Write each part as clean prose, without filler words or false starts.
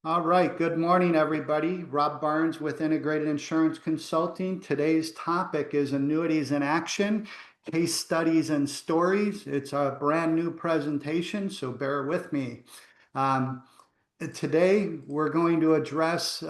All right, good morning, everybody. Rob Barnes with Integrated Insurance Consulting. Today's topic is annuities in action, case studies and stories. It's a brand new presentation, so bear with me. Um, Today, we're going to address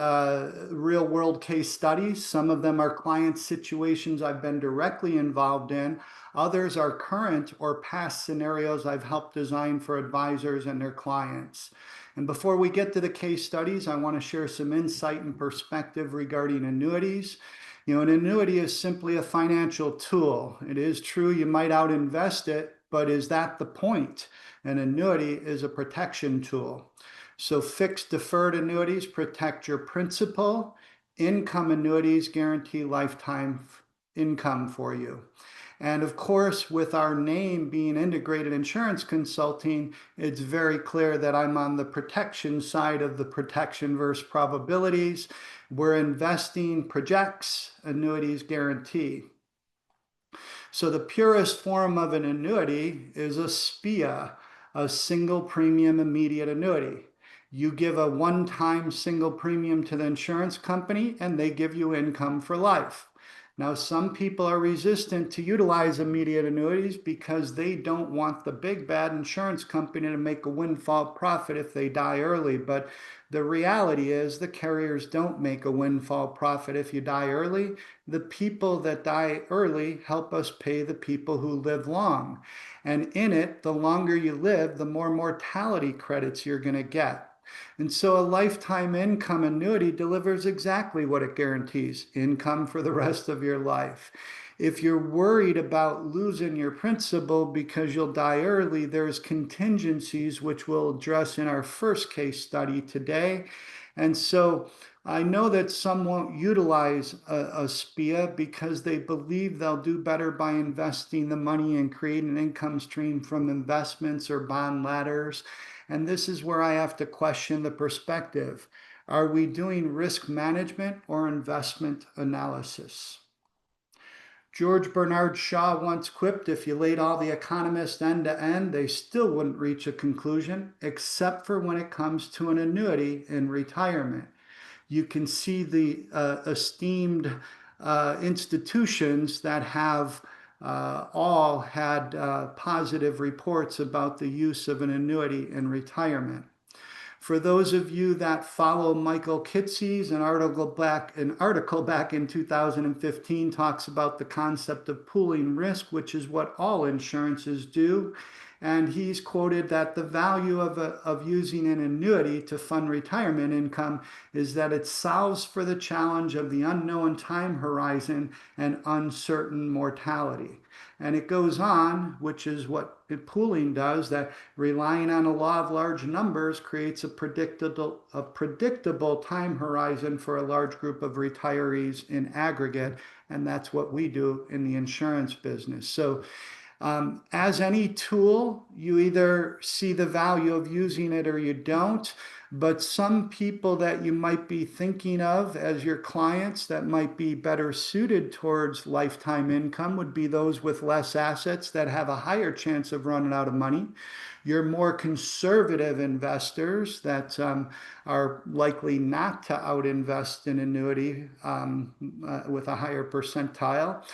real world case studies. Some of them are client situations I've been directly involved in. Others are current or past scenarios I've helped design for advisors and their clients. And before we get to the case studies, I want to share some insight and perspective regarding annuities. An annuity is simply a financial tool. It is true you might outinvest it, but is that the point? An annuity is a protection tool. So fixed deferred annuities protect your principal. Income annuities guarantee lifetime income for you. And of course, with our name being Integrated Insurance Consulting, it's very clear that I'm on the protection side of the protection versus probabilities. Where investing projects, annuities guarantee. So the purest form of an annuity is a SPIA, a single premium immediate annuity. You give a one-time single premium to the insurance company and they give you income for life. Now, some people are resistant to utilize immediate annuities because they don't want the big bad insurance company to make a windfall profit if they die early. But the reality is the carriers don't make a windfall profit if you die early. The people that die early help us pay the people who live long. And in it, the longer you live, the more mortality credits you're going to get. And so a lifetime income annuity delivers exactly what it guarantees, income for the rest of your life. If you're worried about losing your principal because you'll die early, there's contingencies which we'll address in our first case study today. And so I know that some won't utilize a SPIA because they believe they'll do better by investing the money and creating an income stream from investments or bond ladders. And this is where I have to question the perspective. Are we doing risk management or investment analysis? George Bernard Shaw once quipped, if you laid all the economists end to end, they still wouldn't reach a conclusion, except for when it comes to an annuity in retirement. You can see the esteemed institutions that have all had positive reports about the use of an annuity in retirement. For those of you that follow Michael Kitces, an article back in 2015 talks about the concept of pooling risk, which is what all insurances do. And he's quoted that the value of using an annuity to fund retirement income is that it solves for the challenge of the unknown time horizon and uncertain mortality. And it goes on, which is what pooling does, that relying on a law of large numbers creates a predictable time horizon for a large group of retirees in aggregate. And that's what we do in the insurance business. So as any tool, you either see the value of using it or you don't. But some people that you might be thinking of as your clients that might be better suited towards lifetime income would be those with less assets that have a higher chance of running out of money. Your more conservative investors that are likely not to outinvest in annuity with a higher percentile.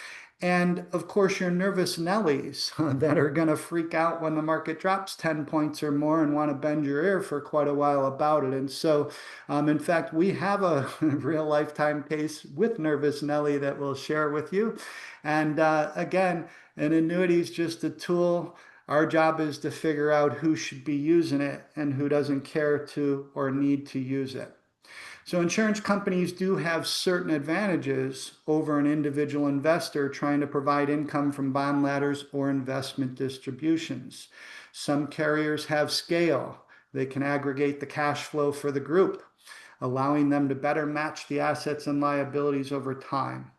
And of course, your nervous Nellies that are going to freak out when the market drops 10 points or more and want to bend your ear for quite a while about it. And so, in fact, we have a real lifetime case with nervous Nelly that we'll share with you. And again, an annuity is just a tool. Our job is to figure out who should be using it and who doesn't care to or need to use it. So insurance companies do have certain advantages over an individual investor trying to provide income from bond ladders or investment distributions. Some carriers have scale. They can aggregate the cash flow for the group, allowing them to better match the assets and liabilities over time.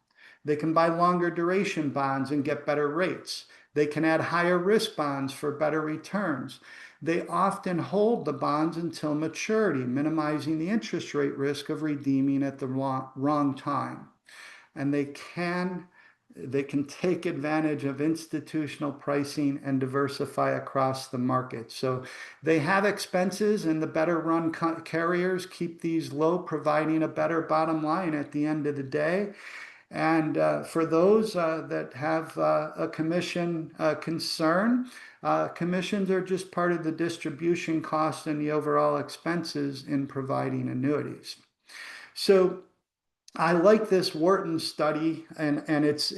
They can buy longer duration bonds and get better rates. They can add higher risk bonds for better returns. They often hold the bonds until maturity, minimizing the interest rate risk of redeeming at the wrong time. And they can they can take advantage of institutional pricing and diversify across the market. So they have expenses, and the better run carriers keep these low, providing a better bottom line at the end of the day. And for those that have a commission concern, commissions are just part of the distribution cost and the overall expenses in providing annuities. So I like this Wharton study, and it's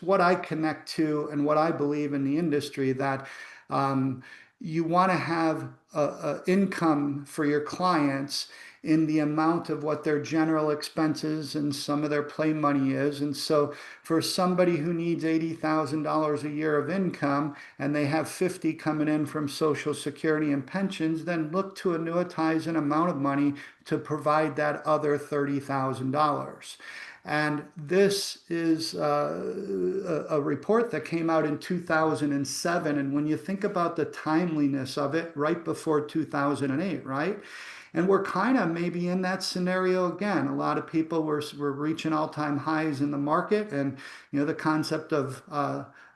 what I connect to and what I believe in the industry, that um, you want to have a income for your clients in the amount of what their general expenses and some of their play money is. And so for somebody who needs $80,000 a year of income and they have 50 coming in from Social Security and pensions, then look to annuitize an amount of money to provide that other $30,000. And this is a report that came out in 2007. And when you think about the timeliness of it, right before 2008, right? And we're kind of maybe in that scenario again. A lot of people were reaching all-time highs in the market, and the concept of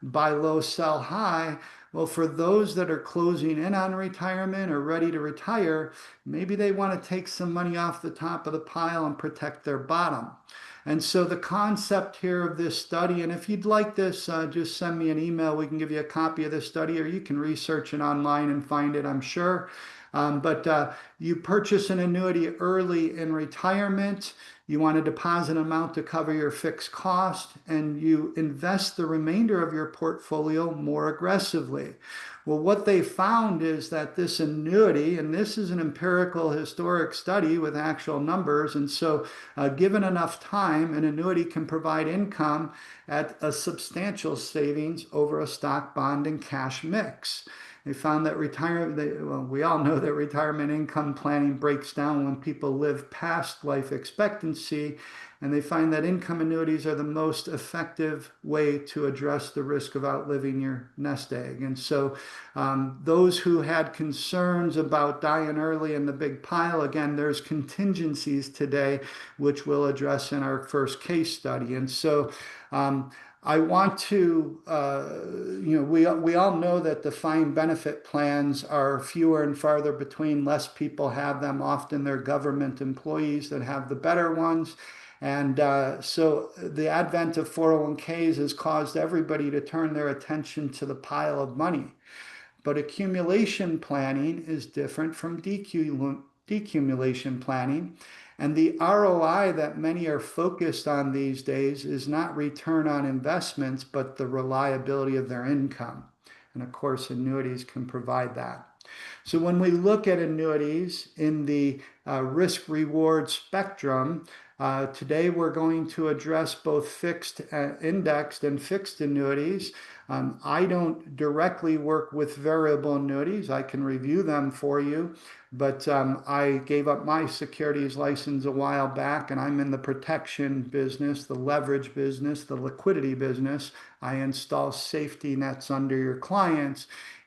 buy low, sell high. Well, for those that are closing in on retirement or ready to retire, maybe they want to take some money off the top of the pile and protect their bottom. And so the concept here of this study, and if you'd like this, just send me an email. We can give you a copy of this study, or you can research it online and find it, I'm sure. But you purchase an annuity early in retirement, you want a deposit amount to cover your fixed cost, and you invest the remainder of your portfolio more aggressively. Well, what they found is that this annuity, and this is an empirical historic study with actual numbers, and so given enough time, an annuity can provide income at a substantial savings over a stock, bond, and cash mix. They found that we all know that retirement income planning breaks down when people live past life expectancy, and they find that income annuities are the most effective way to address the risk of outliving your nest egg. And so those who had concerns about dying early in the big pile, again, there's contingencies today, which we'll address in our first case study. And so I want to, we all know that defined benefit plans are fewer and farther between. Less people have them. Often they're government employees that have the better ones. And so the advent of 401ks has caused everybody to turn their attention to the pile of money. But accumulation planning is different from decumulation planning. And the ROI that many are focused on these days is not return on investments, but the reliability of their income. And of course, annuities can provide that. So when we look at annuities in the risk-reward spectrum, today we're going to address both fixed, indexed, and fixed annuities. I don't directly work with variable annuities. I can review them for you, but I gave up my securities license a while back, and I'm in the protection business, the leverage business, the liquidity business. I install safety nets under your clients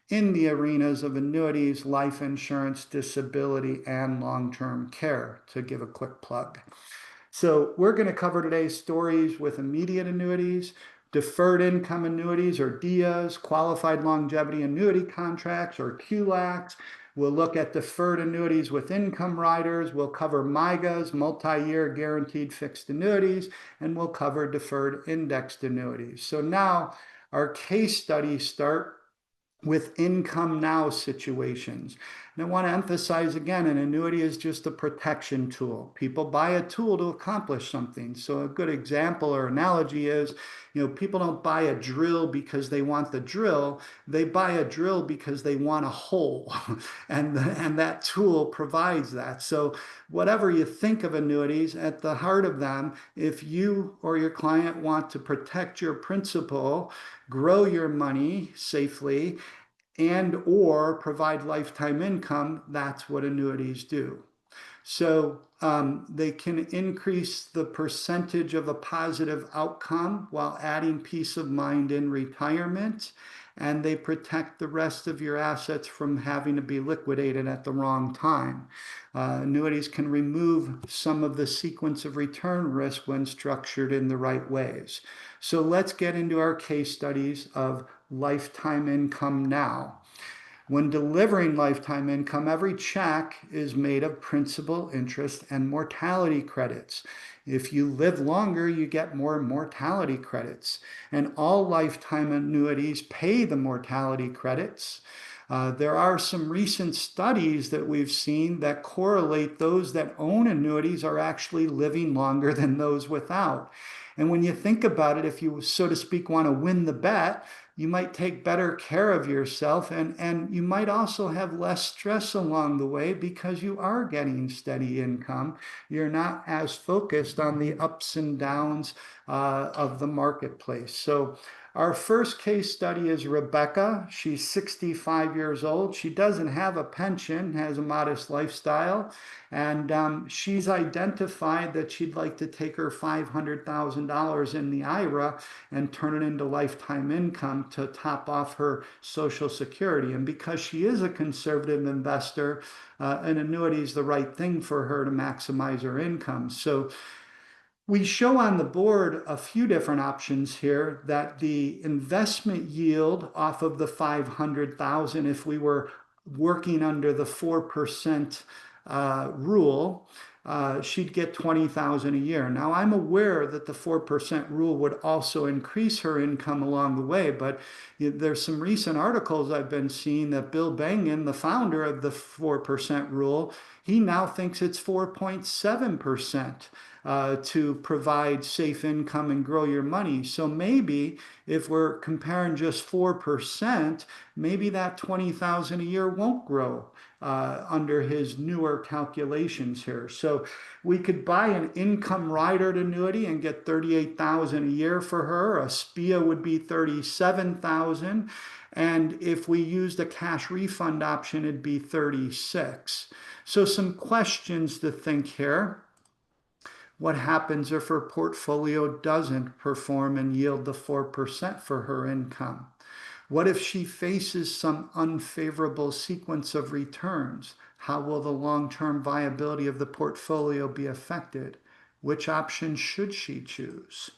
in the arenas of annuities, life insurance, disability, and long-term care, to give a quick plug. So we're going to cover today's stories with immediate annuities, deferred income annuities or DIAs, qualified longevity annuity contracts or QLACs. We'll look at deferred annuities with income riders. We'll cover MYGAs, multi-year guaranteed fixed annuities, and we'll cover deferred indexed annuities. So now our case studies start with income now situations. And I want to emphasize again, an annuity is just a protection tool. People buy a tool to accomplish something. So a good example or analogy is, people don't buy a drill because they want the drill. They buy a drill because they want a hole. and that tool provides that. So whatever you think of annuities, at the heart of them, if you or your client want to protect your principal, grow your money safely, and or provide lifetime income, that's what annuities do. So they can increase the percentage of a positive outcome while adding peace of mind in retirement. And they protect the rest of your assets from having to be liquidated at the wrong time. Annuities can remove some of the sequence of return risk when structured in the right ways. So let's get into our case studies of lifetime income now. When delivering lifetime income, every check is made of principal, interest, and mortality credits. If you live longer, you get more mortality credits. And all lifetime annuities pay the mortality credits. There are some recent studies that we've seen that correlate those that own annuities are actually living longer than those without. And when you think about it, if you, so to speak, want to win the bet, you might take better care of yourself, and you might also have less stress along the way because you are getting steady income. You're not as focused on the ups and downs of the marketplace. So our first case study is Rebecca. She's 65 years old. She doesn't have a pension, has a modest lifestyle, and she's identified that she'd like to take her $500,000 in the IRA and turn it into lifetime income to top off her Social Security. And because she is a conservative investor, an annuity is the right thing for her to maximize her income. So we show on the board a few different options here that the investment yield off of the 500,000, if we were working under the 4% rule, she'd get 20,000 a year. Now, I'm aware that the 4% rule would also increase her income along the way, but there's some recent articles I've been seeing that Bill Bengen, the founder of the 4% rule, he now thinks it's 4.7%. To provide safe income and grow your money. So maybe if we're comparing just 4%, maybe that 20,000 a year won't grow under his newer calculations here. So we could buy an income rider annuity and get 38,000 a year for her. A SPIA would be 37,000. And if we used a cash refund option, it'd be 36. So some questions to think here. What happens if her portfolio doesn't perform and yield the 4% for her income? What if she faces some unfavorable sequence of returns? How will the long-term viability of the portfolio be affected? Which option should she choose?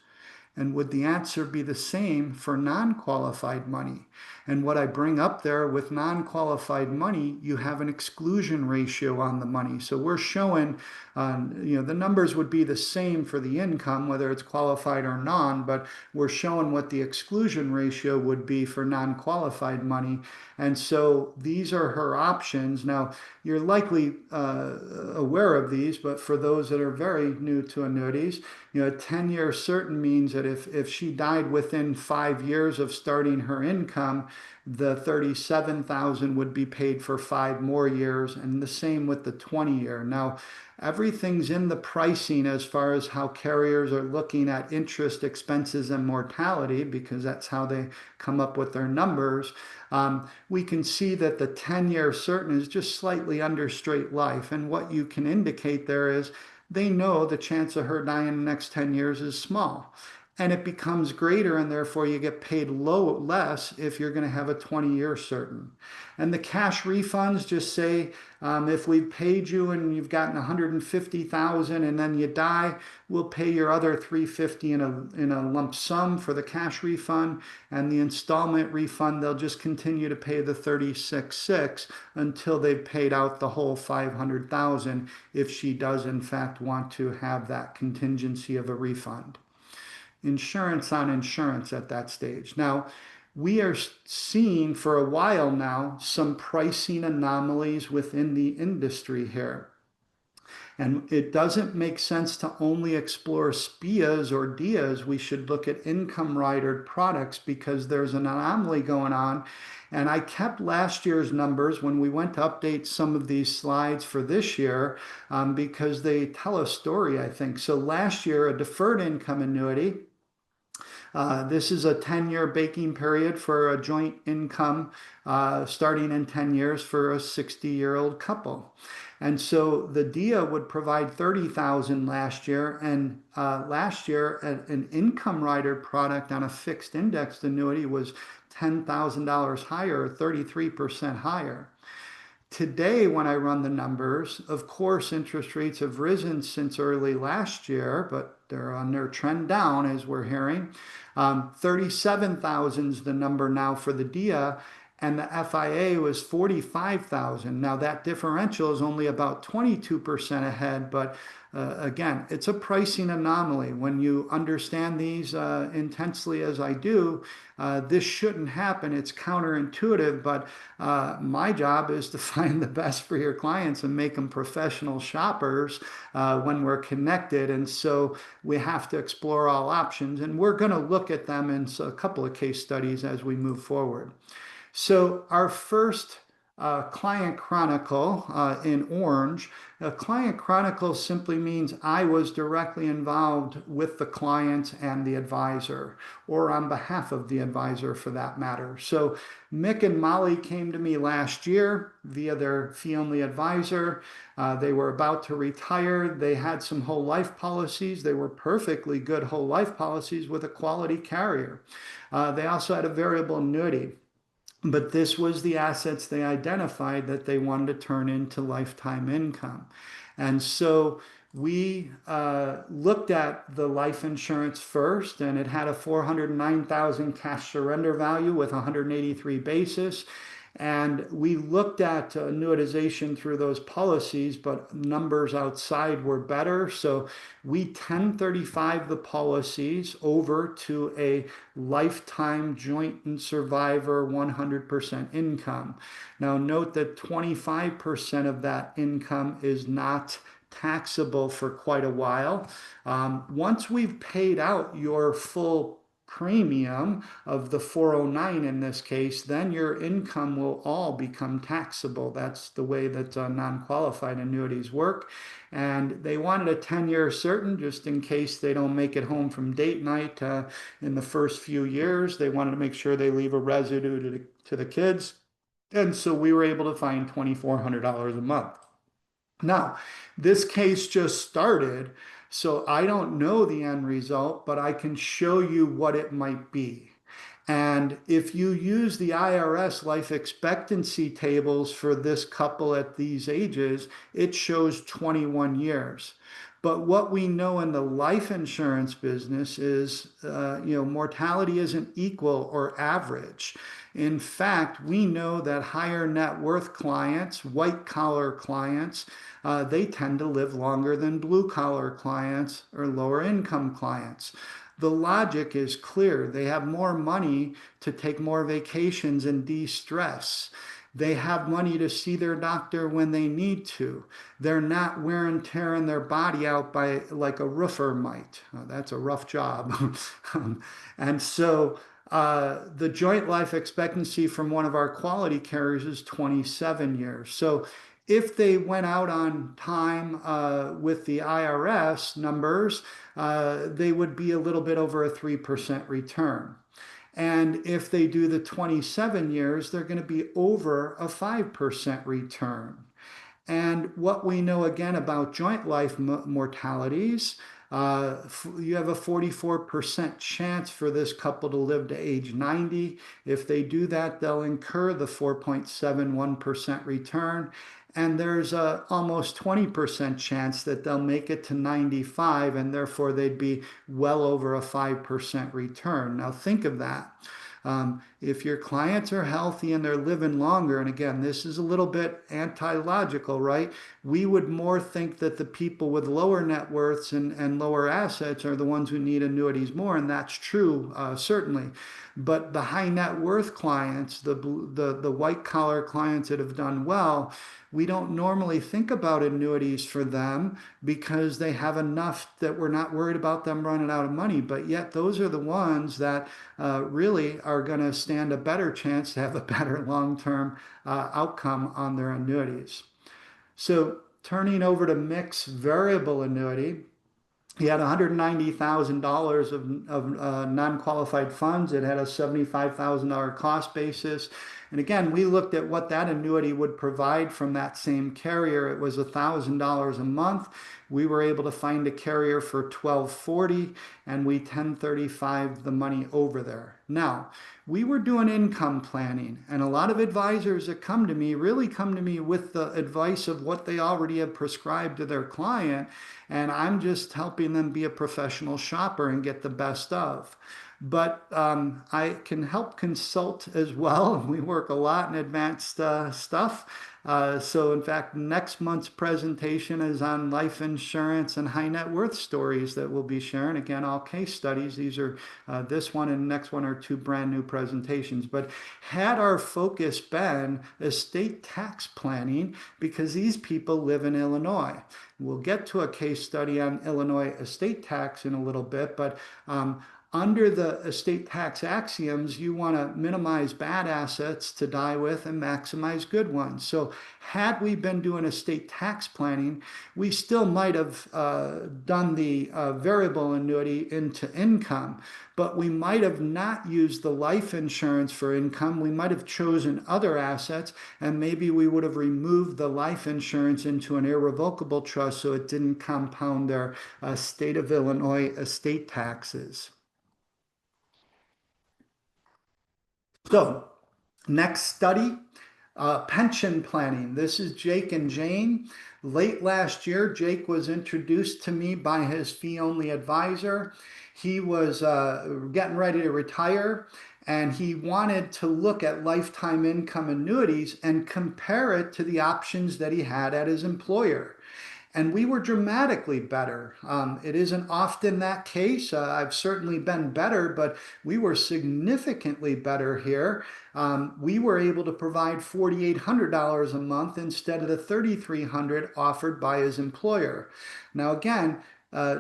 And would the answer be the same for non-qualified money? And what I bring up there with non-qualified money, you have an exclusion ratio on the money. So we're showing, the numbers would be the same for the income, whether it's qualified or non, but we're showing what the exclusion ratio would be for non-qualified money. And so these are her options. Now, you're likely aware of these, but for those that are very new to annuities, a 10-year certain means that if she died within 5 years of starting her income, the 37,000 would be paid for 5 more years, and the same with the 20-year. Now, everything's in the pricing as far as how carriers are looking at interest expenses and mortality, because that's how they come up with their numbers. We can see that the 10-year certain is just slightly under straight life, and what you can indicate there is they know the chance of her dying in the next 10 years is small. And it becomes greater, and therefore you get paid less if you're going to have a 20-year certain. And the cash refunds just say, if we've paid you and you've gotten 150,000 and then you die, we'll pay your other 350 in a lump sum for the cash refund, and the installment refund, they'll just continue to pay the 36.6 until they've paid out the whole 500,000 if she does in fact want to have that contingency of a refund. Insurance on insurance at that stage. Now, we are seeing for a while now some pricing anomalies within the industry here. And it doesn't make sense to only explore SPIAs or DIAs. We should look at income rider products because there's an anomaly going on. And I kept last year's numbers when we went to update some of these slides for this year because they tell a story, I think. So last year, a deferred income annuity This is a 10-year baking period for a joint income starting in 10 years for a 60-year-old couple. And so the DIA would provide 30,000 last year, and last year an income rider product on a fixed indexed annuity was $10,000 higher, 33% higher. Today, when I run the numbers, of course, interest rates have risen since early last year, but they're on their trend down, as we're hearing. 37,000 is the number now for the DIA, and the FIA was 45,000. Now, that differential is only about 22% ahead, but again, it's a pricing anomaly. When you understand these intensely as I do, this shouldn't happen. It's counterintuitive, but my job is to find the best for your clients and make them professional shoppers when we're connected. And so we have to explore all options, and we're going to look at them in a couple of case studies as we move forward. So our first client chronicle in orange. A client chronicle simply means I was directly involved with the client and the advisor, or on behalf of the advisor for that matter. So Mick and Molly came to me last year via their fee-only advisor. They were about to retire. They had some whole life policies. They were perfectly good whole life policies with a quality carrier. They also had a variable annuity. But this was the assets they identified that they wanted to turn into lifetime income. And so we looked at the life insurance first, and it had a 409,000 cash surrender value with 183 basis. And we looked at annuitization through those policies, but numbers outside were better. So we 1035 the policies over to a lifetime joint and survivor 100% income. Now, note that 25% of that income is not taxable for quite a while. Once we've paid out your full premium of the 409 in this case, then your income will all become taxable. That's the way that non-qualified annuities work. And they wanted a 10-year certain just in case they don't make it home from date night in the first few years. They wanted to make sure they leave a residue to the kids. And so we were able to find $2,400 a month. Now, this case just started, so I don't know the end result, but I can show you what it might be. And if you use the IRS life expectancy tables for this couple at these ages, it shows 21 years. But what we know in the life insurance business is, mortality isn't equal or average. In fact, we know that higher net worth clients, white collar clients, they tend to live longer than blue collar clients or lower income clients. The logic is clear. They have more money to take more vacations and de-stress. They have money to see their doctor when they need to. They're not wear and tearing their body out by like a roofer might. That's a rough job. And so the joint life expectancy from one of our quality carriers is 27 years. So if they went out on time with the IRS numbers, they would be a little bit over a 3% return. And if they do the 27 years, they're going to be over a 5% return. And what we know again about joint life mortalities, you have a 44% chance for this couple to live to age 90. If they do that, they'll incur the 4.71% return. And there's a almost 20% chance that they'll make it to 95, and therefore they'd be well over a 5% return. Now think of that. If your clients are healthy and they're living longer, and again, this is a little bit anti-logical, right? We would more think that the people with lower net worths and lower assets are the ones who need annuities more, and that's true, certainly. But the high net worth clients, the white collar clients that have done well, we don't normally think about annuities for them because they have enough that we're not worried about them running out of money. But yet those are the ones that really are going to stand a better chance to have a better long-term outcome on their annuities. So turning over to mixed variable annuity, He had $190,000 of non-qualified funds. It had a $75,000 cost basis. And again, we looked at what that annuity would provide from that same carrier. It was $1,000 a month. We were able to find a carrier for $1,240, and we 1035 the money over there. Now, we were doing income planning, and a lot of advisors that come to me really come to me with the advice of what they already have prescribed to their client, and I'm just helping them be a professional shopper and get the best of. But I can help consult as well. We work a lot in advanced stuff. So in fact, next month's presentation is on life insurance and high net worth stories that we'll be sharing. Again, all case studies. These are this one and the next one are two brand new presentations. But had our focus been estate tax planning, because these people live in Illinois. We'll get to a case study on Illinois estate tax in a little bit, but under the estate tax axioms, you want to minimize bad assets to die with and maximize good ones. So had we been doing estate tax planning, we still might have done the variable annuity into income, but we might have not used the life insurance for income. We might have chosen other assets, and maybe we would have removed the life insurance into an irrevocable trust so it didn't compound their state of Illinois estate taxes. So, next study, pension planning. This is Jake and Jane. Late last year, Jake was introduced to me by his fee-only advisor. He was getting ready to retire, and he wanted to look at lifetime income annuities and compare it to the options that he had at his employer. And we were dramatically better. It isn't often that case. I've certainly been better, but we were significantly better here. We were able to provide $4,800 a month instead of the $3,300 offered by his employer. Now, again,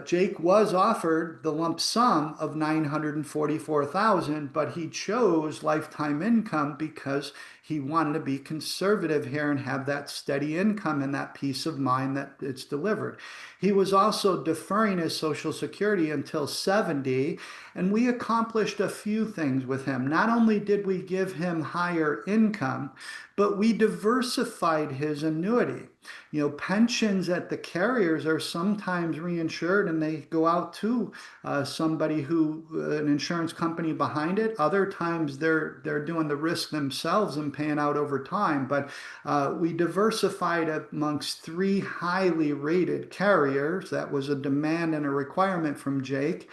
Jake was offered the lump sum of $944,000, but he chose lifetime income because he wanted to be conservative here and have that steady income and that peace of mind that it's delivered. He was also deferring his Social Security until 70, and we accomplished a few things with him. Not only did we give him higher income, but we diversified his annuity. You know, pensions at the carriers are sometimes reinsured and they go out to somebody who, an insurance company behind it. Other times they're doing the risk themselves and paying out over time. But we diversified amongst three highly rated carriers. That was a demand and a requirement from Jake.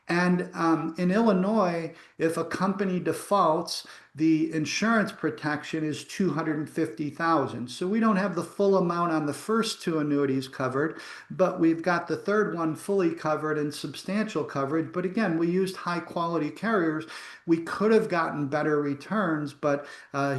And in Illinois, if a company defaults, the insurance protection is $250,000. So we don't have the full amount on the first two annuities covered, but we've got the third one fully covered and substantial coverage. But again, we used high quality carriers. We could have gotten better returns, but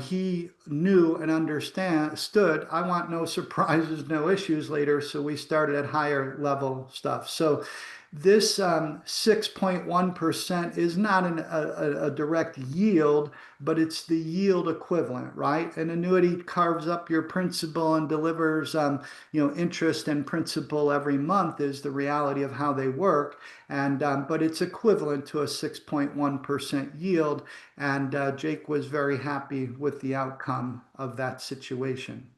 he knew and understood, I want no surprises, no issues later. So we started at higher level stuff. So this 6.1% is not a direct yield, but it's the yield equivalent, right? An annuity carves up your principal and delivers, interest and principal every month is the reality of how they work. And but it's equivalent to a 6.1% yield. And Jake was very happy with the outcome of that situation.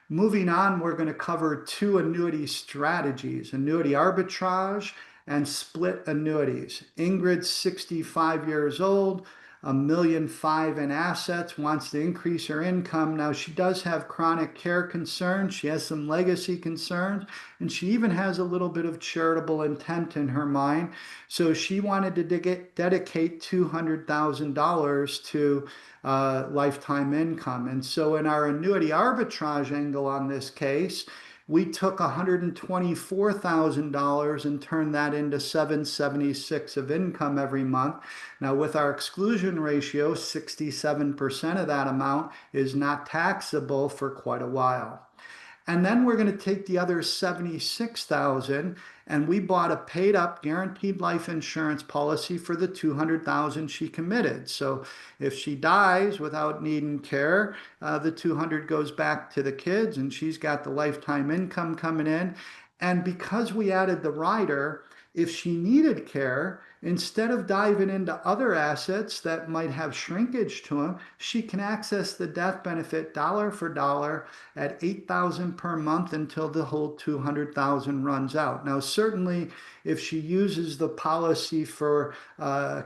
Moving on, we're going to cover two annuity strategies, annuity arbitrage and split annuities. Ingrid's 65 years old, $1.5 million in assets, wants to increase her income. Now, she does have chronic care concerns. She has some legacy concerns, and she even has a little bit of charitable intent in her mind. So she wanted to dedicate $200,000 to lifetime income. And so in our annuity arbitrage angle on this case, we took $124,000 and turned that into $776 of income every month. Now, with our exclusion ratio, 67% of that amount is not taxable for quite a while. And then we're going to take the other $76,000 and we bought a paid up guaranteed life insurance policy for the $200,000 she committed. So if she dies without needing care, the $200,000 goes back to the kids and she's got the lifetime income coming in. And because we added the rider, If she needed care, instead of diving into other assets that might have shrinkage to them, she can access the death benefit dollar for dollar at $8,000 per month until the whole $200,000 runs out. Now, certainly, if she uses the policy for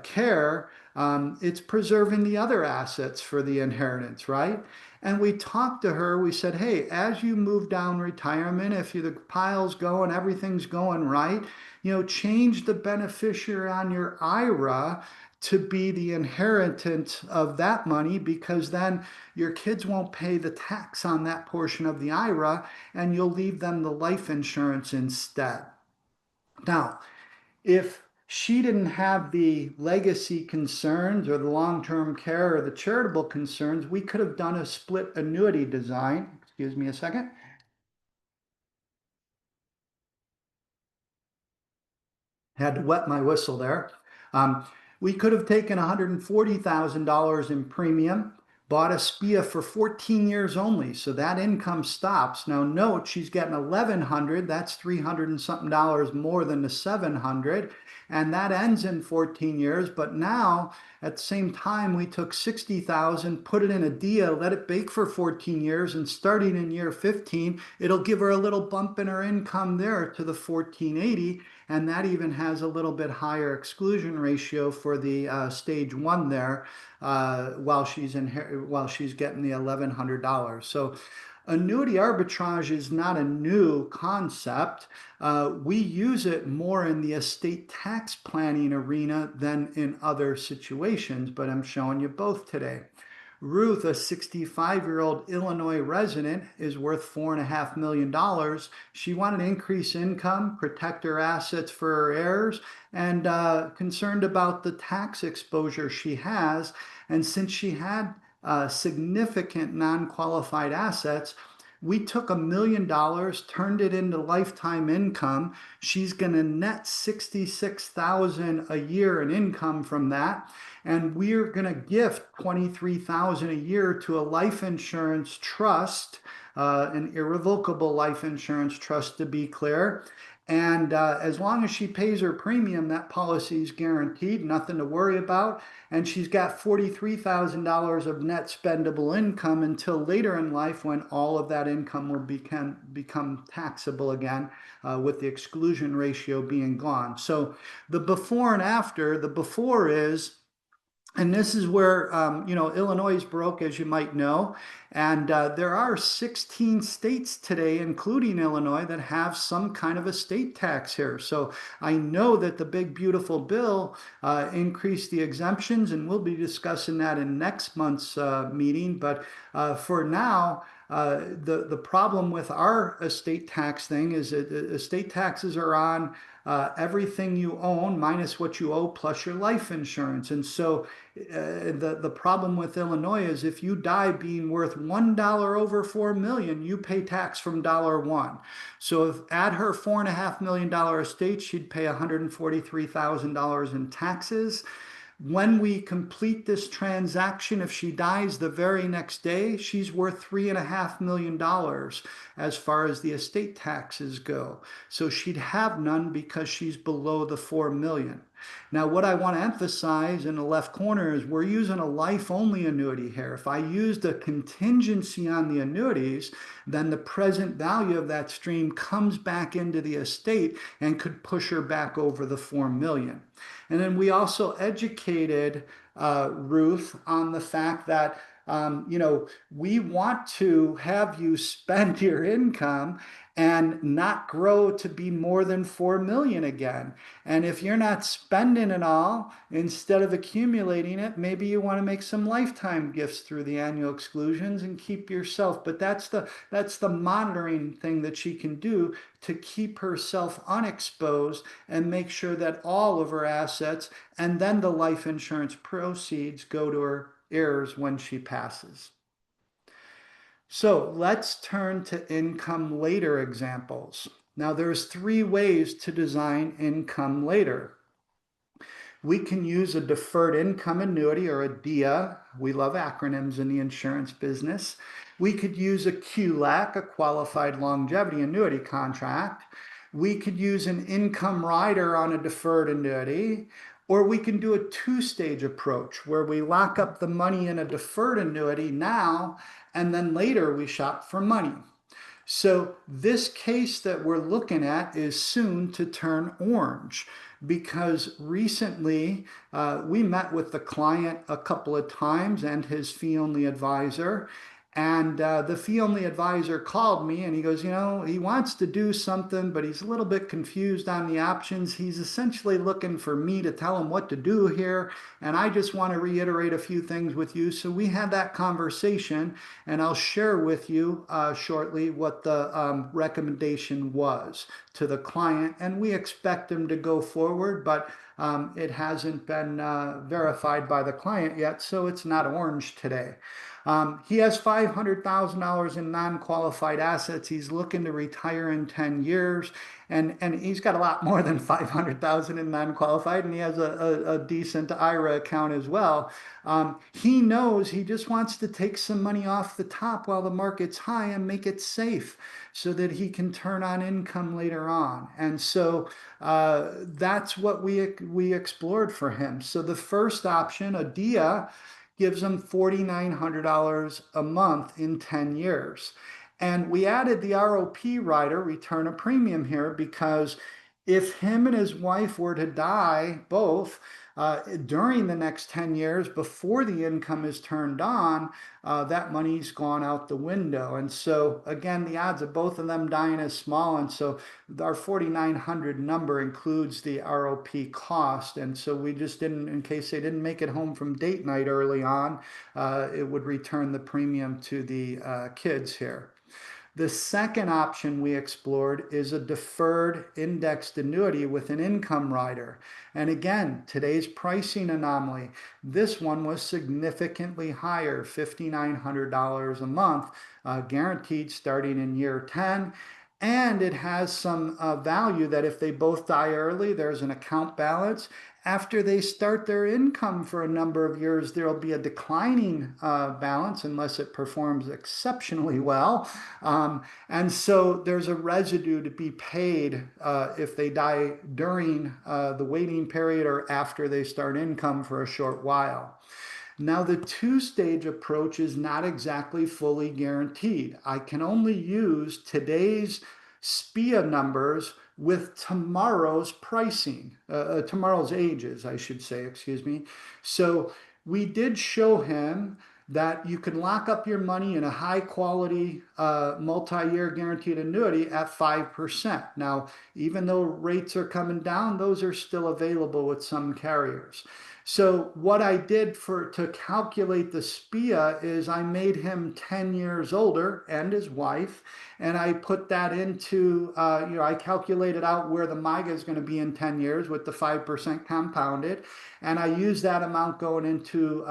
care, it's preserving the other assets for the inheritance, right? And we talked to her, we said, hey, as you move down retirement, if the pile's going, everything's going right, change the beneficiary on your IRA to be the inheritant of that money, because then your kids won't pay the tax on that portion of the IRA and you'll leave them the life insurance instead. Now, if she didn't have the legacy concerns or the long-term care or the charitable concerns, we could have done a split annuity design. Excuse me a second. Had to wet my whistle there. Um, we could have taken $140,000 in premium, bought a SPIA for 14 years only, so that income stops. Now note, she's getting 1,100, that's 300 and something dollars more than the 700, and that ends in 14 years. But now, at the same time, we took 60,000, put it in a DIA, let it bake for 14 years, and starting in year 15, it'll give her a little bump in her income there to the 1480. And that even has a little bit higher exclusion ratio for the stage one there, while she's getting the $1,100. So annuity arbitrage is not a new concept. We use it more in the estate tax planning arena than in other situations, but I'm showing you both today. Ruth, a 65-year-old Illinois resident, is worth $4.5 million. She wanted to increase income, protect her assets for her heirs, and concerned about the tax exposure she has. And since she had significant non-qualified assets, we took $1 million, turned it into lifetime income. She's going to net $66,000 a year in income from that. And we're going to gift $23,000 a year to a life insurance trust, an irrevocable life insurance trust, to be clear. And as long as she pays her premium, that policy is guaranteed, nothing to worry about. And she's got $43,000 of net spendable income until later in life, when all of that income will become taxable again, with the exclusion ratio being gone. So the before and after, the before is, and this is where, Illinois is broke, as you might know. And there are 16 states today, including Illinois, that have some kind of a state tax here. So I know that the big, beautiful bill increased the exemptions, and we'll be discussing that in next month's meeting. But for now, the problem with our estate tax thing is that estate taxes are on everything you own minus what you owe plus your life insurance. And so the problem with Illinois is, if you die being worth $1 over 4 million, you pay tax from $1. So if at her $4.5 million estate, she'd pay $143,000 in taxes. When we complete this transaction, if she dies the very next day, she's worth $3.5 million as far as the estate taxes go. So she'd have none because she's below the 4 million. Now, what I want to emphasize in the left corner is we're using a life-only annuity here. If I used a contingency on the annuities, then the present value of that stream comes back into the estate and could push her back over the 4 million. And then we also educated Ruth on the fact that we want to have you spend your income and not grow to be more than 4 million again. And if you're not spending it all, instead of accumulating it, maybe you want to make some lifetime gifts through the annual exclusions and keep yourself. But that's the monitoring thing that she can do to keep herself unexposed and make sure that all of her assets and then the life insurance proceeds go to her heirs when she passes. So let's turn to income later examples. Now there's 3 ways to design income later. We can use a deferred income annuity, or a DIA. We love acronyms in the insurance business. We could use a QLAC, a qualified longevity annuity contract. We could use an income rider on a deferred annuity, or we can do a two-stage approach where we lock up the money in a deferred annuity now, and then later we shop for money. So this case that we're looking at is soon to turn orange because recently we met with the client a couple of times and his fee-only advisor. And the fee-only advisor called me and he goes, he wants to do something, but he's a little bit confused on the options. He's essentially looking for me to tell him what to do here. And I just want to reiterate a few things with you. So we had that conversation, and I'll share with you shortly what the recommendation was to the client. And we expect him to go forward, but it hasn't been verified by the client yet, so it's not orange today. He has $500,000 in non-qualified assets. He's looking to retire in 10 years. And he's got a lot more than 500,000 in non-qualified, and he has a decent IRA account as well. He knows he just wants to take some money off the top while the market's high and make it safe so that he can turn on income later on. And so that's what we explored for him. So the first option, a DIA, gives him $4,900 a month in 10 years. And we added the ROP rider, return of premium, here because if him and his wife were to die both during the next 10 years before the income is turned on, that money's gone out the window. And so again, the odds of both of them dying is small. And so our 4,900 number includes the ROP cost. And so we just didn't, in case they didn't make it home from date night early on, it would return the premium to the kids here. The second option we explored is a deferred indexed annuity with an income rider. And again, today's pricing anomaly, this one was significantly higher, $5,900 a month, guaranteed starting in year 10. And it has some value that if they both die early, there's an account balance. After they start their income for a number of years, there'll be a declining balance unless it performs exceptionally well. And so there's a residue to be paid if they die during the waiting period or after they start income for a short while. Now, the two-stage approach is not exactly fully guaranteed. I can only use today's SPIA numbers with tomorrow's pricing, tomorrow's ages, I should say, excuse me. So we did show him that you can lock up your money in a high quality multi-year guaranteed annuity at 5%. Now, even though rates are coming down, those are still available with some carriers. So what I did to calculate the SPIA is I made him 10 years older and his wife, and I put that into, I calculated out where the MYGA is going to be in 10 years with the 5% compounded, and I used that amount going into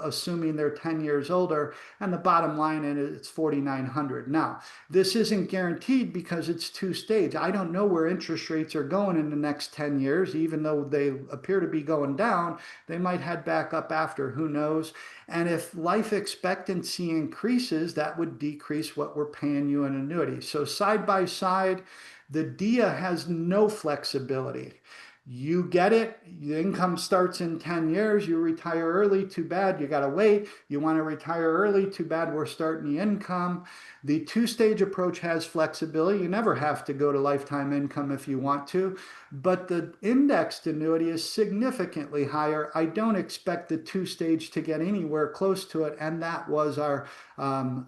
assuming they're 10 years older, and the bottom line is it's $4,900. Now, this isn't guaranteed because it's two-stage. I don't know where interest rates are going in the next 10 years, even though they appear to be going down. They might head back up after, who knows? And if life expectancy increases, that would decrease what we're paying you in annuity. So side by side, the DIA has no flexibility. You get it, the income starts in 10 years, you retire early, too bad, you gotta wait. You wanna retire early, too bad, we're starting the income. The two-stage approach has flexibility. You never have to go to lifetime income if you want to, but the indexed annuity is significantly higher. I don't expect the two-stage to get anywhere close to it, and that was our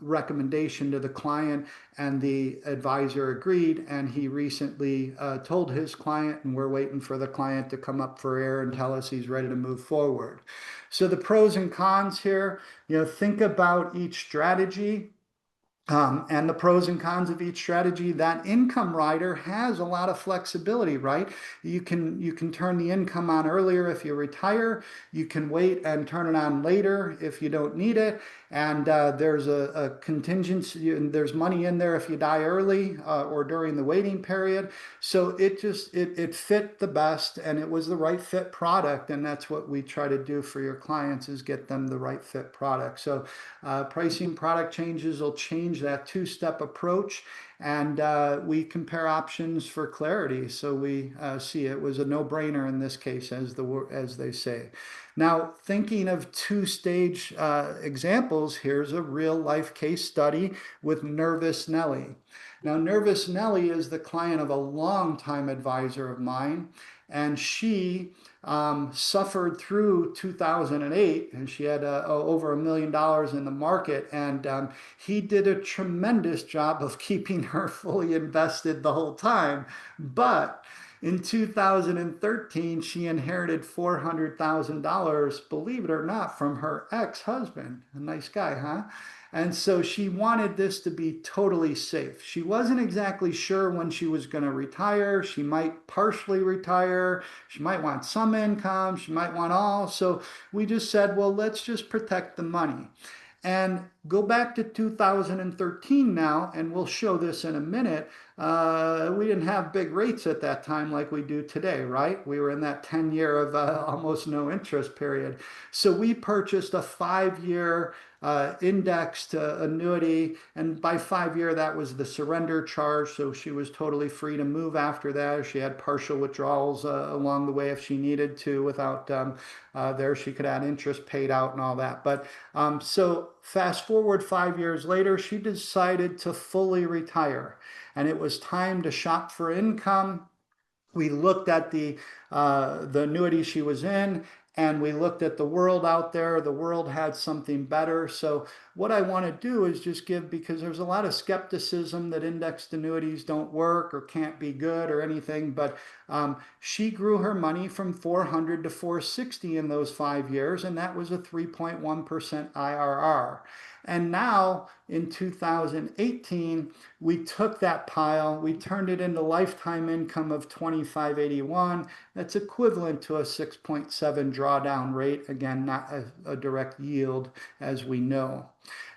recommendation to the client, and the advisor agreed, and he recently told his client, and we're waiting for the client to come up for air and tell us he's ready to move forward. So the pros and cons here, think about each strategy. And the pros and cons of each strategy. That income rider has a lot of flexibility, right? You can turn the income on earlier if you retire. You can wait and turn it on later if you don't need it. And there's a contingency, and there's money in there if you die early or during the waiting period. So it fit the best, and it was the right fit product. And that's what we try to do for your clients, is get them the right fit product. So pricing, product changes will change exchange, that two-step approach, and we compare options for clarity. So we see it was a no-brainer in this case, as they say. Now, thinking of two-stage examples, here's a real-life case study with Nervous Nellie. Now, Nervous Nellie is the client of a longtime advisor of mine, and she suffered through 2008, and she had over $1 million in the market, and he did a tremendous job of keeping her fully invested the whole time. But in 2013, she inherited $400,000, believe it or not, from her ex-husband. A nice guy, huh? And so she wanted this to be totally safe. She wasn't exactly sure when she was going to retire. She might partially retire. She might want some income. She might want all. So we just said, well, let's just protect the money. And go back to 2013 now, and we'll show this in a minute. We didn't have big rates at that time like we do today, right? We were in that 10-year of almost no interest period. So we purchased a 5-year indexed annuity, and by 5-year that was the surrender charge, so she was totally free to move after that. She had partial withdrawals along the way if she needed to without there she could add interest paid out and all that. But so fast forward 5 years later, she decided to fully retire, and it was time to shop for income. We looked at the annuity she was in, and we looked at the world out there. The world had something better. So what I want to do is just give, because there's a lot of skepticism that indexed annuities don't work or can't be good or anything, but she grew her money from 400 to 460 in those 5 years, and that was a 3.1% IRR. And now in 2018, we took that pile, we turned it into lifetime income of 2581. That's equivalent to a 6.7 drawdown rate. Again, not a direct yield, as we know.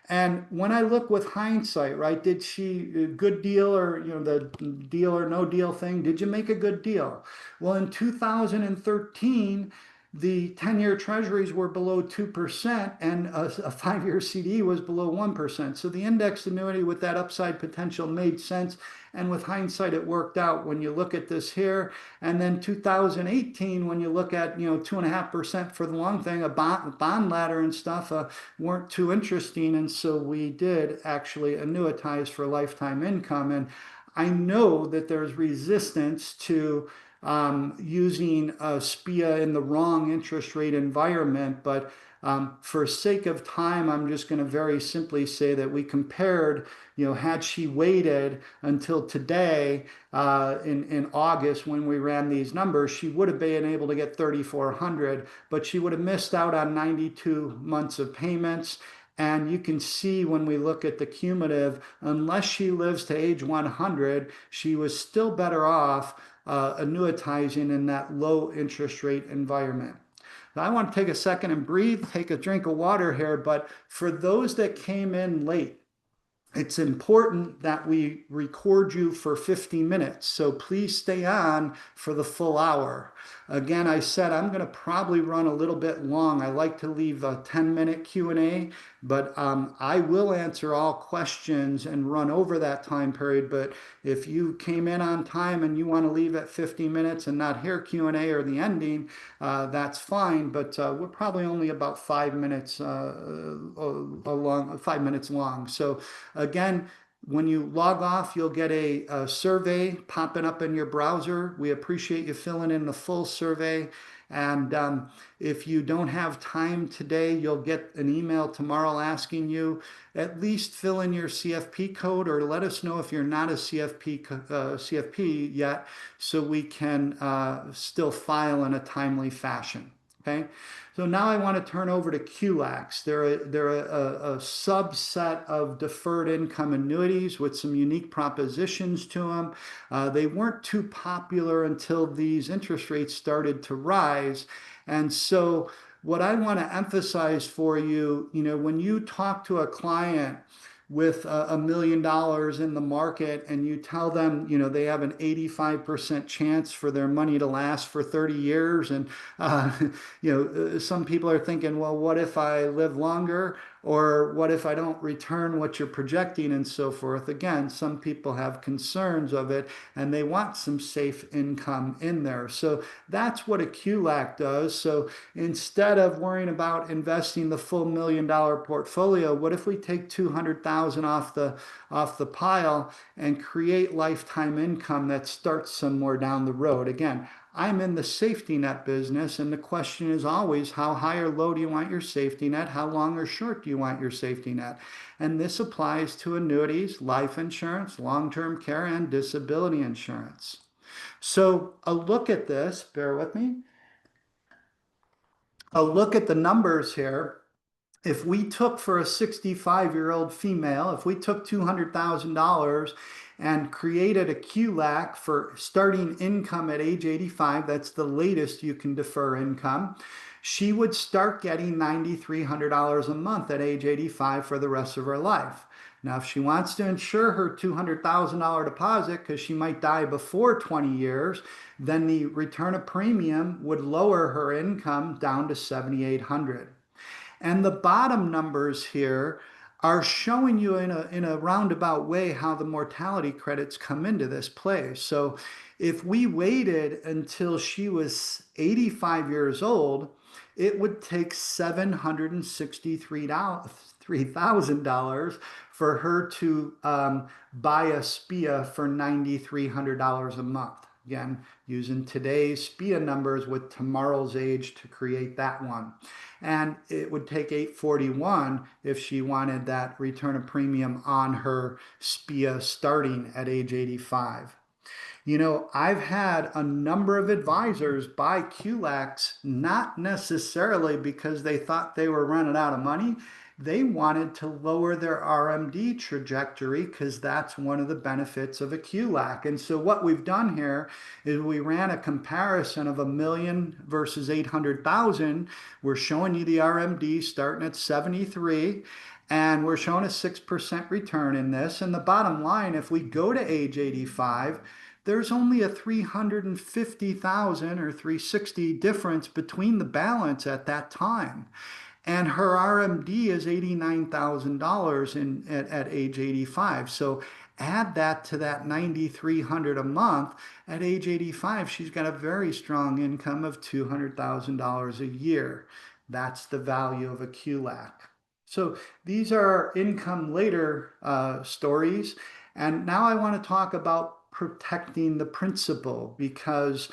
And when I look with hindsight, right, did she, good deal, or the deal or no deal thing, did you make a good deal? Well, in 2013, the 10-year treasuries were below 2%, and a 5-year CD was below 1%. So the indexed annuity with that upside potential made sense. And with hindsight, it worked out when you look at this here. And then 2018, when you look at 2.5% for the long thing, a bond ladder and stuff weren't too interesting. And so we did actually annuitize for lifetime income. And I know that there's resistance to using a SPIA in the wrong interest rate environment, but for sake of time, I'm just going to very simply say that we compared, had she waited until today in August when we ran these numbers, she would have been able to get 3,400, but she would have missed out on 92 months of payments. And you can see when we look at the cumulative, unless she lives to age 100, she was still better off annuitizing in that low interest rate environment. Now, I want to take a second and breathe, take a drink of water here, but for those that came in late, it's important that we record you for 50 minutes. So please stay on for the full hour. Again, I said I'm going to probably run a little bit long. I like to leave a 10-minute Q&A, but I will answer all questions and run over that time period. But if you came in on time and you want to leave at 50 minutes and not hear Q&A or the ending, that's fine. But we're probably only about 5 minutes long. 5 minutes long. So again, when you log off, you'll get a survey popping up in your browser. We appreciate you filling in the full survey. And if you don't have time today, you'll get an email tomorrow asking you at least fill in your CFP code, or let us know if you're not a CFP yet, so we can still file in a timely fashion. Okay, so now I want to turn over to QLACs. They're a subset of deferred income annuities with some unique propositions to them. They weren't too popular until these interest rates started to rise. And so what I want to emphasize for you, when you talk to a client with $1 million in the market and you tell them, they have an 85% chance for their money to last for 30 years. And, some people are thinking, well, what if I live longer? Or what if I don't return what you're projecting and so forth? Again, some people have concerns of it and they want some safe income in there. So that's what a QLAC does. So instead of worrying about investing the full $1 million portfolio, what if we take 200,000 off the pile and create lifetime income that starts somewhere down the road? Again, I'm in the safety net business, and the question is always how high or low do you want your safety net? How long or short do you want your safety net? And this applies to annuities, life insurance, long-term care, and disability insurance. So a look at this, bear with me, a look at the numbers here. If we took for a 65-year-old female, if we took $200,000 and created a QLAC for starting income at age 85, that's the latest you can defer income, she would start getting $9,300 a month at age 85 for the rest of her life. Now, if she wants to insure her $200,000 deposit because she might die before 20 years, then the return of premium would lower her income down to $7,800. And the bottom numbers here are showing you in a roundabout way how the mortality credits come into this play. So if we waited until she was 85 years old, it would take $763,000 for her to buy a SPIA for $9,300 a month. Again, using today's SPIA numbers with tomorrow's age to create that one. And it would take $841 if she wanted that return of premium on her SPIA starting at age 85. You know, I've had a number of advisors buy QLACs, not necessarily because they thought they were running out of money. They wanted to lower their RMD trajectory because that's one of the benefits of a QLAC. And so what we've done here is we ran a comparison of 1 million versus 800,000. We're showing you the RMD starting at 73. And we're showing a 6% return in this. And the bottom line, if we go to age 85, there's only a 350,000 or 360 difference between the balance at that time. And her RMD is $89,000 at age 85. So add that to that $9,300 a month. At age 85, she's got a very strong income of $200,000 a year. That's the value of a QLAC. So these are income later stories. And now I want to talk about protecting the principal because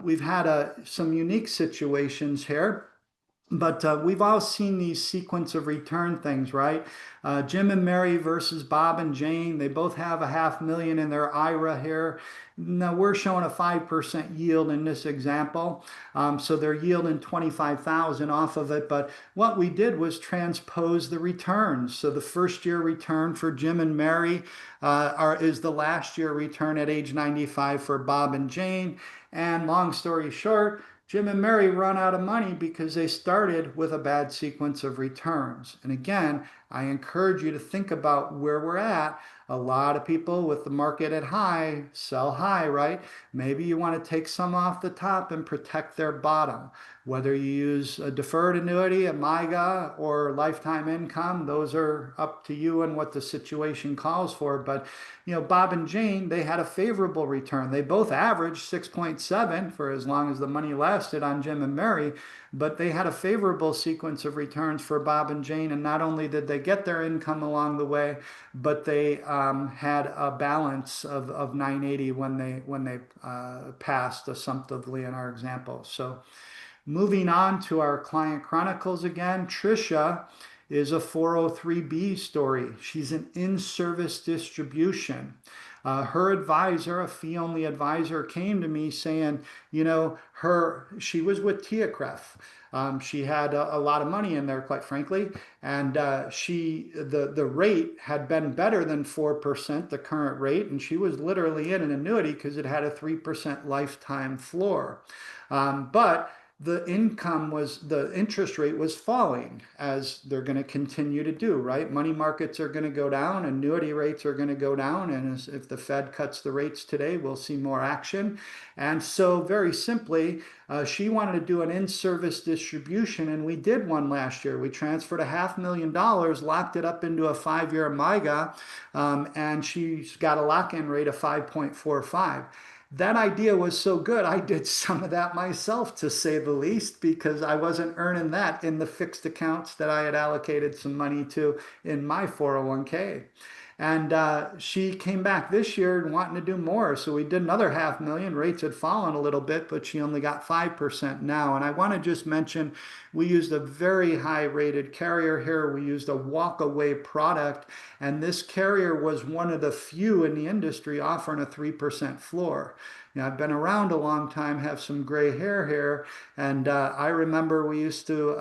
we've had some unique situations here. But we've all seen these sequence of return things, right? Jim and Mary versus Bob and Jane. They both have a $500,000 in their IRA here. Now we're showing a 5% yield in this example. So they're yielding 25,000 off of it. But what we did was transpose the returns. So the first year return for Jim and Mary is the last year return at age 95 for Bob and Jane. And long story short, Jim and Mary run out of money because they started with a bad sequence of returns. And again, I encourage you to think about where we're at. A lot of people with the market at high sell high, right? Maybe you want to take some off the top and protect their bottom. Whether you use a deferred annuity, a MYGA, or lifetime income, those are up to you and what the situation calls for. But, you know, Bob and Jane, they had a favorable return. They both averaged 6.7 for as long as the money lasted on Jim and Mary, but they had a favorable sequence of returns for Bob and Jane. And not only did they get their income along the way, but they had a balance of 980 when they passed assumptively in our example. So moving on to our client chronicles again, Trisha is a 403B story. She's an in-service distribution. Her advisor, a fee-only advisor, came to me saying, you know, she was with TIAA-CREF. She had a lot of money in there, quite frankly, and the rate had been better than 4%, the current rate, and she was literally in an annuity because it had a 3% lifetime floor. But the interest rate was falling, as they're going to continue to do, right? Money markets are going to go down, annuity rates are going to go down, and if the Fed cuts the rates today, we'll see more action. And so, very simply, she wanted to do an in-service distribution, and we did one last year. We transferred $500,000, locked it up into a 5-year MYGA, and she's got a lock-in rate of 5.45. That idea was so good, I did some of that myself, to say the least, because I wasn't earning that in the fixed accounts that I had allocated some money to in my 401k. And she came back this year wanting to do more. So we did another 500,000. Rates had fallen a little bit, but she only got 5% now. And I want to just mention we used a very high rated carrier here. We used a walk away product. And this carrier was one of the few in the industry offering a 3% floor. Now, I've been around a long time, have some gray hair here, and I remember we used to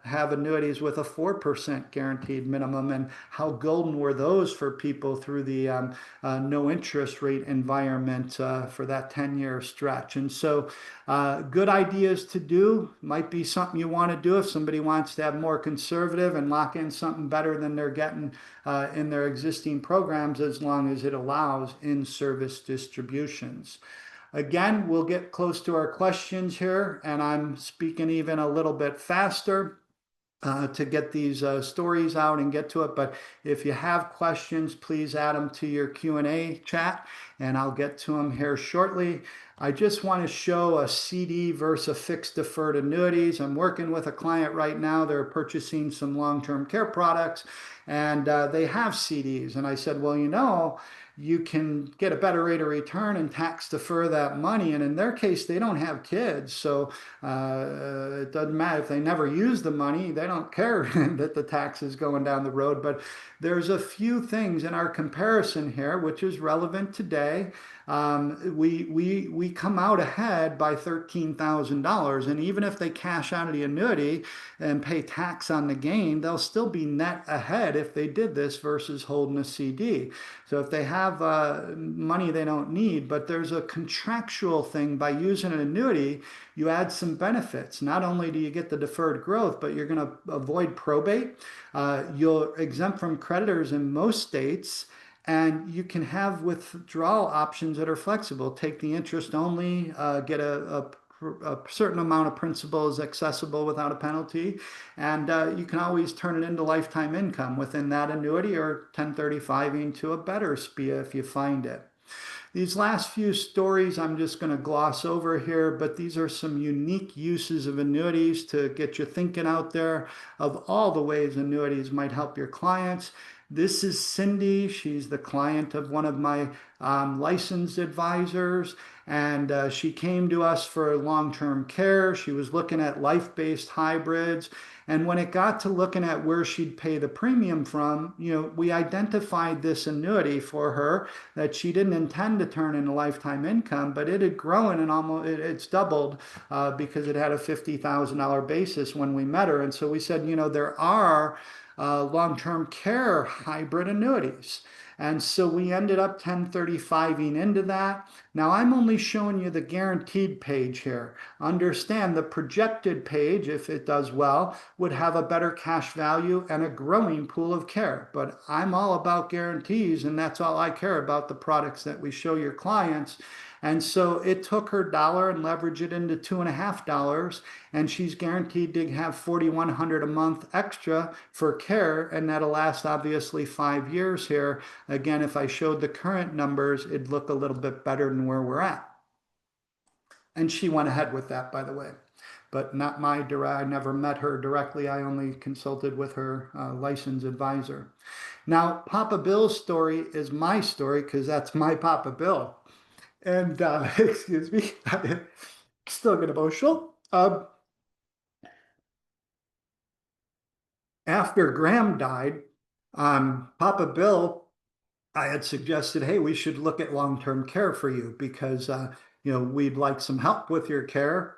have annuities with a 4% guaranteed minimum, and how golden were those for people through the no interest rate environment for that 10-year stretch. And so good ideas to do. Might be something you want to do if somebody wants to have more conservative and lock in something better than they're getting in their existing programs, as long as it allows in-service distributions. Again, we'll get close to our questions here, and I'm speaking even a little bit faster to get these stories out and get to it. But if you have questions, please add them to your Q&A chat, and I'll get to them here shortly. I just want to show a CD versus a fixed deferred annuities. I'm working with a client right now. They're purchasing some long-term care products, and they have CDs. And I said, well, you can get a better rate of return and tax defer that money. And in their case, they don't have kids. So it doesn't matter if they never use the money, they don't care that the tax is going down the road. But there's a few things in our comparison here, which is relevant today. We come out ahead by $13,000. And even if they cash out of the annuity and pay tax on the gain, they'll still be net ahead if they did this versus holding a CD. So if they have money they don't need, but there's a contractual thing by using an annuity, you add some benefits. Not only do you get the deferred growth, but you're going to avoid probate. You'll exempt from creditors in most states. And you can have withdrawal options that are flexible. Take the interest only, get a certain amount of principal is accessible without a penalty. And you can always turn it into lifetime income within that annuity, or 1035 into a better SPIA if you find it. These last few stories I'm just going to gloss over here, but these are some unique uses of annuities to get you thinking out there of all the ways annuities might help your clients. This is Cindy. She's the client of one of my licensed advisors, and she came to us for long-term care. She was looking at life-based hybrids, and when it got to looking at where she'd pay the premium from, we identified this annuity for her that she didn't intend to turn into lifetime income, but it had grown and it's doubled because it had a $50,000 basis when we met her. And so we said, there are long-term care hybrid annuities. And so we ended up 1035ing into that. Now I'm only showing you the guaranteed page here. Understand the projected page, if it does well, would have a better cash value and a growing pool of care. But I'm all about guarantees, and that's all I care about, the products that we show your clients. And so it took her dollar and leveraged it into $2.50, and she's guaranteed to have $4,100 a month extra for care, and that'll last obviously 5 years here. Again, if I showed the current numbers, it'd look a little bit better than where we're at. And she went ahead with that, by the way, but not my direct. I never met her directly. I only consulted with her licensed advisor. Now, Papa Bill's story is my story because that's my Papa Bill. And excuse me, I'm still getting emotional. After Graham died, Papa Bill, I had suggested, hey, we should look at long-term care for you because we'd like some help with your care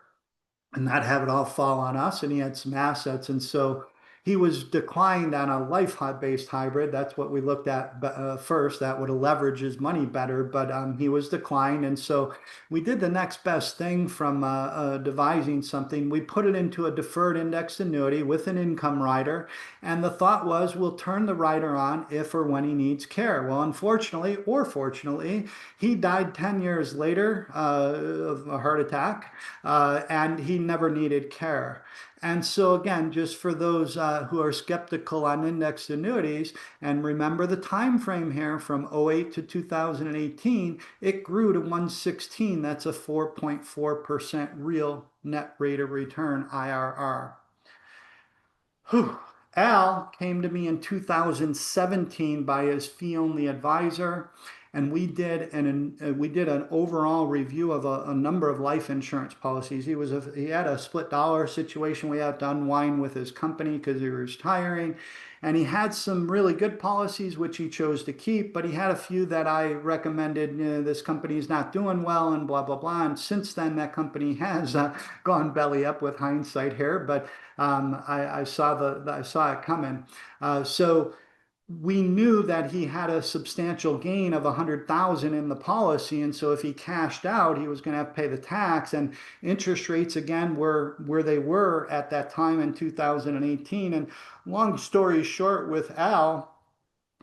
and not have it all fall on us. And he had some assets, and so He was declined on a life-based hybrid. That's what we looked at first. That would leverage his money better, but he was declined. And so we did the next best thing from devising something. We put it into a deferred indexed annuity with an income rider. And the thought was we'll turn the rider on if or when he needs care. Well, unfortunately or fortunately, he died 10 years later of a heart attack, and he never needed care. And so again, just for those who are skeptical on indexed annuities, and remember the time frame here from '08 to 2018, it grew to 116. That's a 4.4% real net rate of return IRR. Whew. Al came to me in 2017 by his fee-only advisor, and we did an overall review of a number of life insurance policies. He had a split dollar situation we had to unwind with his company because he was retiring, and he had some really good policies which he chose to keep, but he had a few that I recommended. This company is not doing well, and blah blah blah. And since then, that company has gone belly up with hindsight here, but I saw it coming. So we knew that he had a substantial gain of 100,000 in the policy, and so if he cashed out, he was going to have to pay the tax. And interest rates again were where they were at that time in 2018. And long story short, with Al,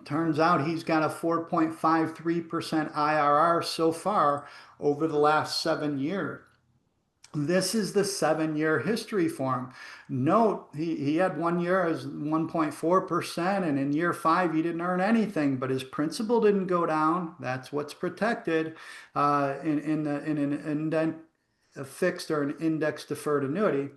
turns out he's got a 4.53% IRR so far over the last 7 years. This is the 7 year history for him. Note, he had 1 year as 1.4%, and in year five, he didn't earn anything, but his principal didn't go down. That's what's protected in a fixed or an index deferred annuity.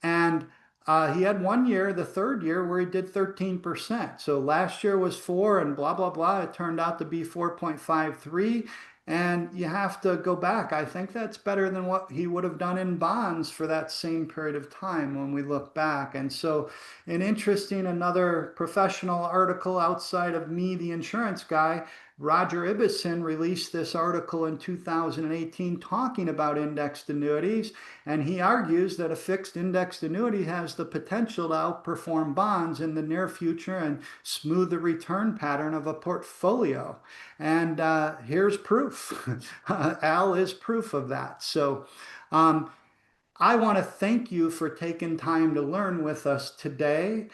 And he had 1 year, the third year, where he did 13%. So last year was 4 and blah, blah, blah. It turned out to be 4.53. And you have to go back. I think that's better than what he would have done in bonds for that same period of time when we look back. And so, an interesting, another professional article outside of me, the insurance guy, Roger Ibbotson released this article in 2018 talking about indexed annuities, and he argues that a fixed indexed annuity has the potential to outperform bonds in the near future and smooth the return pattern of a portfolio. And here's proof. Al is proof of that. So I want to thank you for taking time to learn with us today.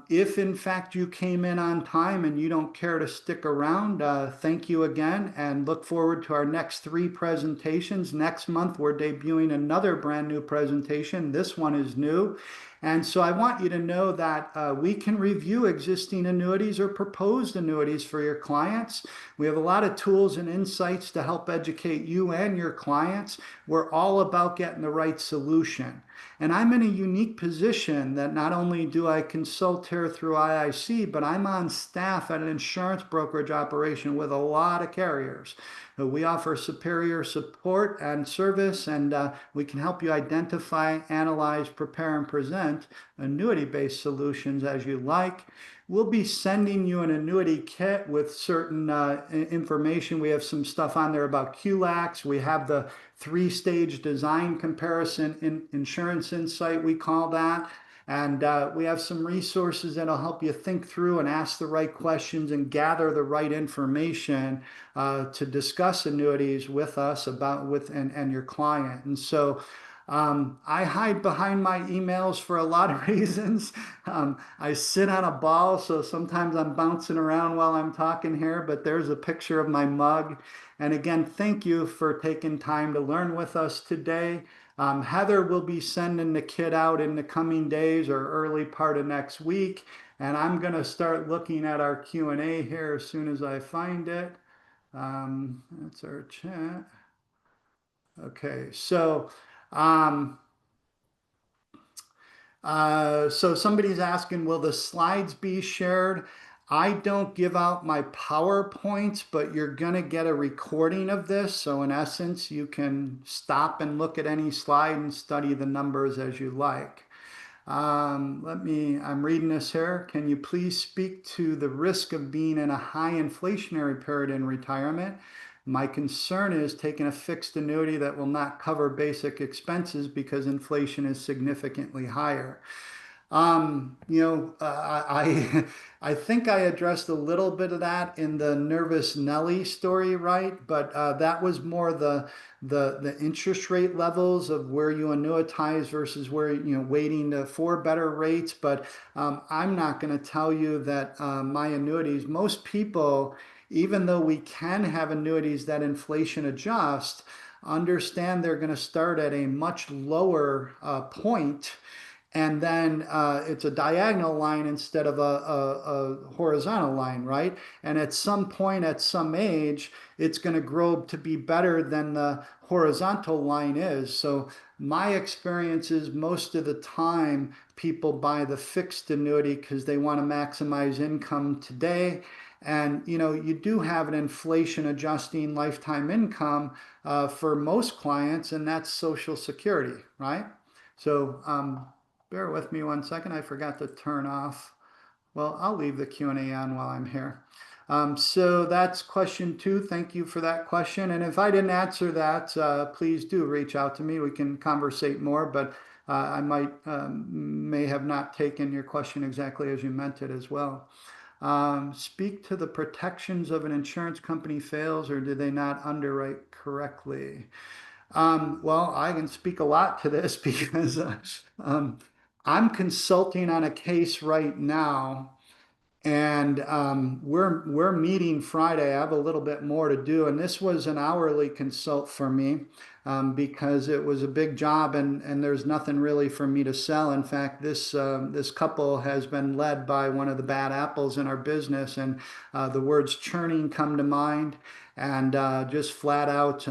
If in fact you came in on time and you don't care to stick around, thank you again, and look forward to our next 3 presentations. Next month, we're debuting another brand new presentation. This one is new. And so I want you to know that we can review existing annuities or proposed annuities for your clients. We have a lot of tools and insights to help educate you and your clients. We're all about getting the right solution. And I'm in a unique position that not only do I consult here through IIC, but I'm on staff at an insurance brokerage operation with a lot of carriers. We offer superior support and service, and we can help you identify, analyze, prepare, and present annuity-based solutions as you like. We'll be sending you an annuity kit with certain information. We have some stuff on there about QLACs. We have the 3-stage design comparison in Insurance Insight, we call that. And we have some resources that'll help you think through and ask the right questions and gather the right information to discuss annuities with us and your client. And so I hide behind my emails for a lot of reasons. I sit on a ball, so sometimes I'm bouncing around while I'm talking here, but there's a picture of my mug. And again, thank you for taking time to learn with us today. Heather will be sending the kit out in the coming days or early part of next week. And I'm going to start looking at our Q&A here as soon as I find it. That's our chat. Okay, so somebody's asking, will the slides be shared? I don't give out my PowerPoints, but you're going to get a recording of this. So in essence, you can stop and look at any slide and study the numbers as you like. I'm reading this here. Can you please speak to the risk of being in a high inflationary period in retirement? My concern is taking a fixed annuity that will not cover basic expenses because inflation is significantly higher. I think I addressed a little bit of that in the Nervous Nelly story, right? But that was more the interest rate levels of where you annuitize versus where waiting for better rates. But I'm not going to tell you that my annuities. Most people, even though we can have annuities that inflation adjust, understand they're going to start at a much lower point, and then it's a diagonal line instead of a horizontal line, right? And at some point, at some age, it's going to grow to be better than the horizontal line is. So my experience is most of the time people buy the fixed annuity because they want to maximize income today. And you do have an inflation adjusting lifetime income for most clients, and that's Social Security, right? So bear with me one second. I forgot to turn off. Well, I'll leave the Q&A on while I'm here. So that's question 2. Thank you for that question. And if I didn't answer that, please do reach out to me. We can conversate more, but I may have not taken your question exactly as you meant it as well. Speak to the protections of an insurance company fails, or do they not underwrite correctly? Well, I can speak a lot to this because um, I'm consulting on a case right now, and we're meeting Friday. I have a little bit more to do, and this was an hourly consult for me because it was a big job, and there's nothing really for me to sell. In fact, this couple has been led by one of the bad apples in our business, and the words churning come to mind. And just flat out,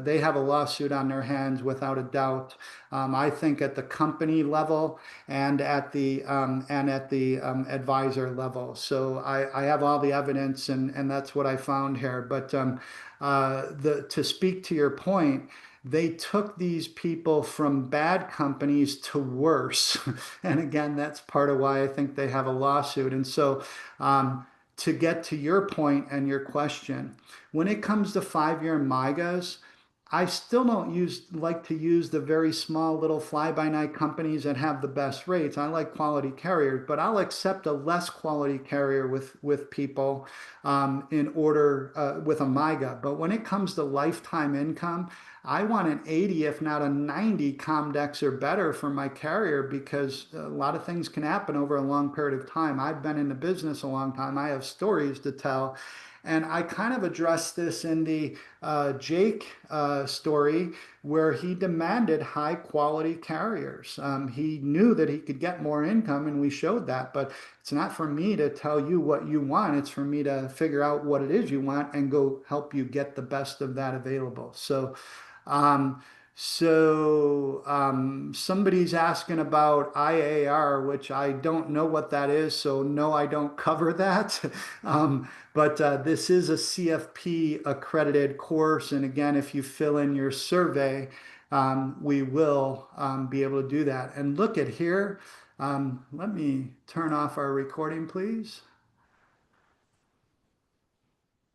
they have a lawsuit on their hands without a doubt. I think at the company level and at the advisor level. So I have all the evidence, and that's what I found here. But to speak to your point, they took these people from bad companies to worse. And again, that's part of why I think they have a lawsuit. And so to get to your point and your question, when it comes to 5-year MYGAs, I still don't like to use the very small little fly-by-night companies that have the best rates. I like quality carriers, but I'll accept a less quality carrier with people in order with a MYGA. But when it comes to lifetime income, I want an 80, if not a 90 Comdex or better for my carrier because a lot of things can happen over a long period of time. I've been in the business a long time. I have stories to tell. And I kind of addressed this in the Jake story where he demanded high quality carriers. He knew that he could get more income, and we showed that. But it's not for me to tell you what you want. It's for me to figure out what it is you want and go help you get the best of that available. Um, somebody's asking about IAR, which I don't know what that is. So no, I don't cover that. But this is a CFP accredited course. And again, if you fill in your survey, we will be able to do that. And look at here. Let me turn off our recording, please.